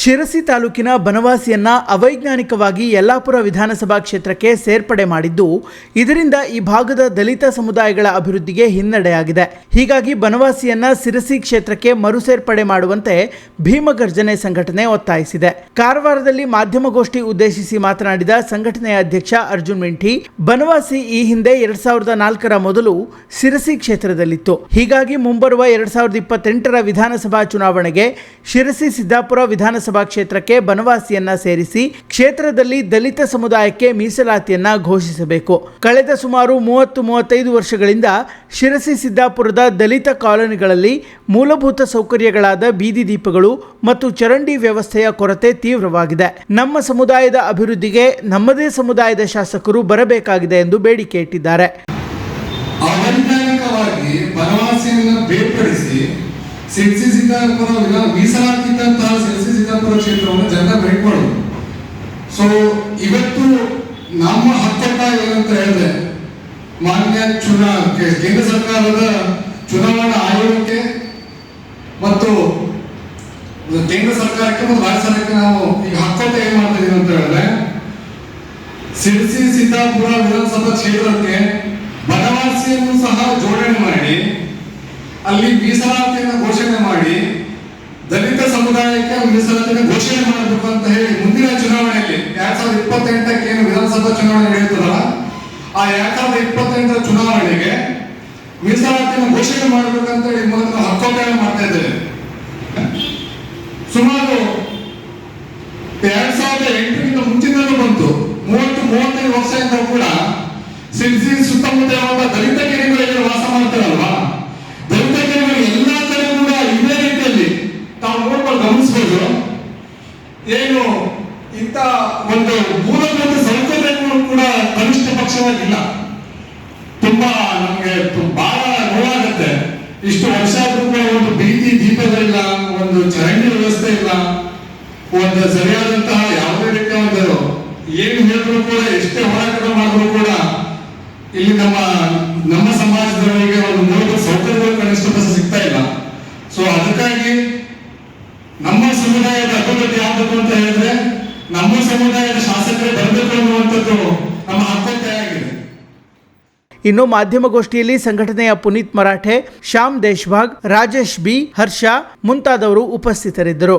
ಶಿರಸಿ ತಾಲೂಕಿನ ಬನವಾಸಿಯನ್ನ ಅವೈಜ್ಞಾನಿಕವಾಗಿ ಯಲ್ಲಾಪುರ ವಿಧಾನಸಭಾ ಕ್ಷೇತ್ರಕ್ಕೆ ಸೇರ್ಪಡೆ ಮಾಡಿದ್ದು, ಇದರಿಂದ ಈ ಭಾಗದ ದಲಿತ ಸಮುದಾಯಗಳ ಅಭಿವೃದ್ಧಿಗೆ ಹಿನ್ನಡೆಯಾಗಿದೆ. ಹೀಗಾಗಿ ಬನವಾಸಿಯನ್ನ ಶಿರಸಿ ಕ್ಷೇತ್ರಕ್ಕೆ ಮರು ಸೇರ್ಪಡೆ ಮಾಡುವಂತೆ ಭೀಮಗರ್ಜನೆ ಸಂಘಟನೆ ಒತ್ತಾಯಿಸಿದೆ. ಕಾರವಾರದಲ್ಲಿ ಮಾಧ್ಯಮಗೋಷ್ಠಿ ಉದ್ದೇಶಿಸಿ ಮಾತನಾಡಿದ ಸಂಘಟನೆಯ ಅಧ್ಯಕ್ಷ ಅರ್ಜುನ್ ಮಿಂಠಿ, ಬನವಾಸಿ ಈ ಹಿಂದೆ 2004ರ ಮೊದಲು ಶಿರಸಿ ಕ್ಷೇತ್ರದಲ್ಲಿತ್ತು. ಹೀಗಾಗಿ ಮುಂಬರುವ 2028ರ ವಿಧಾನಸಭಾ ಚುನಾವಣೆಗೆ ಶಿರಸಿ ಸಿದ್ದಾಪುರ ವಿಧಾನಸಭಾ ಕ್ಷೇತ್ರಕ್ಕೆ ಬನವಾಸಿಯನ್ನ ಸೇರಿಸಿ ಕ್ಷೇತ್ರದಲ್ಲಿ ದಲಿತ ಸಮುದಾಯಕ್ಕೆ ಮೀಸಲಾತಿಯನ್ನ ಘೋಷಿಸಬೇಕು. ಕಳೆದ ಸುಮಾರು 30-35 ವರ್ಷಗಳಿಂದ ಶಿರಸಿ ಸಿದ್ದಾಪುರದ ದಲಿತ ಕಾಲೋನಿಗಳಲ್ಲಿ ಮೂಲಭೂತ ಸೌಕರ್ಯಗಳಾದ ಬೀದಿ ದೀಪಗಳು ಮತ್ತು ಚರಂಡಿ ವ್ಯವಸ್ಥೆಯ ಕೊರತೆ ತೀವ್ರವಾಗಿದೆ. ನಮ್ಮ ಸಮುದಾಯದ ಅಭಿವೃದ್ಧಿಗೆ ನಮ್ಮದೇ ಸಮುದಾಯದ ಶಾಸಕರು ಬರಬೇಕಾಗಿದೆ ಎಂದು ಬೇಡಿಕೆ ಇಟ್ಟಿದ್ದಾರೆ. ಅವೈಜ್ಞಾನಿಕವಾಗಿ ಬನವಾಸಿಯನ್ನು ಬೇರ್ಪಡಿಸಿ ಶಿರಸಿ ಸಿದ್ದಾಪುರ ಮೀಸಲಾತಿದ್ದಂತಹ ಶಿರಸಿ ಸಿದ್ದಾಪುರ ಕ್ಷೇತ್ರವನ್ನು ಜನ ಬೇಡ್ಕೊಳ್ಳೋದು. ಸೊ ಇವತ್ತು ನಮ್ಮ ಹತ್ತೊಟ್ಟ ಏನಂತ ಹೇಳಿದ್ರೆ ಮಾನ್ಯ ಕೇಂದ್ರ ಸರ್ಕಾರದ ಚುನಾವಣಾ ಆಯೋಗಕ್ಕೆ ಮತ್ತು ಕೇಂದ್ರ ಸರ್ಕಾರಕ್ಕೆ ಮತ್ತು ರಾಜ್ಯ ಸರ್ಕಾರಕ್ಕೆ ನಾವು ಈಗ ಹತ್ತೊಟ್ಟ ಏನ್ ಮಾಡ್ತಾ ಇದೀವಿ ಅಂತ ಹೇಳಿದ್ರೆ, ಶಿರಸಿ ಸಿದ್ದಾಪುರ ವಿಧಾನಸಭಾ ಕ್ಷೇತ್ರಕ್ಕೆ ಬನವಾಸಿಯನ್ನು ಸಹ ಜೋಡಣೆ ಮಾಡಿ ಅಲ್ಲಿ ಮೀಸಲಾತಿಯನ್ನು ಘೋಷಣೆ ಮಾಡಿ ದಲಿತ ಸಮುದಾಯಕ್ಕೆ ಮೀಸಲಾತಿಯನ್ನು ಘೋಷಣೆ ಮಾಡಬೇಕು ಅಂತ ಹೇಳಿ ಮುಂದಿನ ಚುನಾವಣೆಯಲ್ಲಿ 2028ಕ್ಕೆ ಏನು ವಿಧಾನಸಭಾ ಚುನಾವಣೆ ನಡೆಯುತ್ತದಲ್ಲ, ಆ 2028ರ ಚುನಾವಣೆಗೆ ಮೀಸಲಾತಿಯನ್ನು ಘೋಷಣೆ ಮಾಡಬೇಕಂತ ಹೇಳಿ ಮೂಲಕ ನಾವು ಹಕ್ಕೊತ್ತಾಯ ಮಾಡ್ತಾ ಇದ್ದೇವೆ. ಸುಮಾರು 2008ರಿಂದ ಮುಂಚಿನಲ್ಲೂ ಬಂತು. 30-35 ವರ್ಷದಿಂದ ಕೂಡ ಶಿರಸಿ ಸುತ್ತಮುತ್ತ ದಲಿತ ಕೆರೆಗಳಿಗೆ ವಾಸ ಮಾಡ್ತಾರಲ್ವಾ, ದಲಿತ ಕೆರೆಗಳು ಎಲ್ಲಾ ಕಡೆ ಕೂಡ ಇದೇ ರೀತಿಯಲ್ಲಿ ತಾವು ನೋಡ್ಕೊಂಡು ಗಮನಿಸಬಹುದು. ಏನು ಇಂಥ ಒಂದು ಮೂಲಭೂತ ಸೌಕರ್ಯಗಳು ಕೂಡ ಕನಿಷ್ಠ ಪಕ್ಷವಾಗಿಲ್ಲ. ತುಂಬಾ ನಮ್ಗೆ ಬಹಳ ನೋವಾಗುತ್ತೆ. ಇಷ್ಟು ವರ್ಷ ಆದ್ರೂ ಕೂಡ ಒಂದು ಬೀದಿ ದೀಪಗಳಿಲ್ಲ, ಒಂದು ಚರಂಡಿ ವ್ಯವಸ್ಥೆ ಇಲ್ಲ, ಒಂದು ಸರಿಯಾದಂತಹ ಯಾವುದೇ ರೀತಿಯ ಒಂದು ಏನು ಹೇಳಿದ್ರು ಕೂಡ, ಎಷ್ಟೇ ಹೋರಾಟ ಮಾಡಿದ್ರು ಕೂಡ ಇಲ್ಲಿ ನಮ್ಮ ಸಮಾಜದವರಿಗೆ ಒಂದು ಮೂಲಭೂತ ಸೌಕರ್ಯಗಳು ಕನಿಷ್ಠ ಪಕ್ಷ ಸಿಗ್ತಾ ಇಲ್ಲ. ಸೊ ಅದಕ್ಕಾಗಿ ನಮ್ಮ ಸಮುದಾಯದ ಅಭಿವೃದ್ಧಿ ಆಗಬೇಕು ಅಂತ ಹೇಳಿದ್ರೆ ನಮ್ಮ ಸಮುದಾಯದ ಶಾಸಕರೇ ಬರಬೇಕು ಅನ್ನುವಂಥದ್ದು ನಮ್ಮ ಹಕ್ಕೊತ್ತಾಯ ಆಗಿದೆ. ಇನ್ನು ಮಾಧ್ಯಮಗೋಷ್ಠಿಯಲ್ಲಿ ಸಂಘಟನೆಯ ಪುನೀತ್ ಮರಾಠೆ, ಶ್ಯಾಮ್ ದೇಶ್ಭಾಗ್, ರಾಜೇಶ್ ಬಿ, ಹರ್ಷ ಮುಂತಾದವರು ಉಪಸ್ಥಿತರಿದ್ದರು.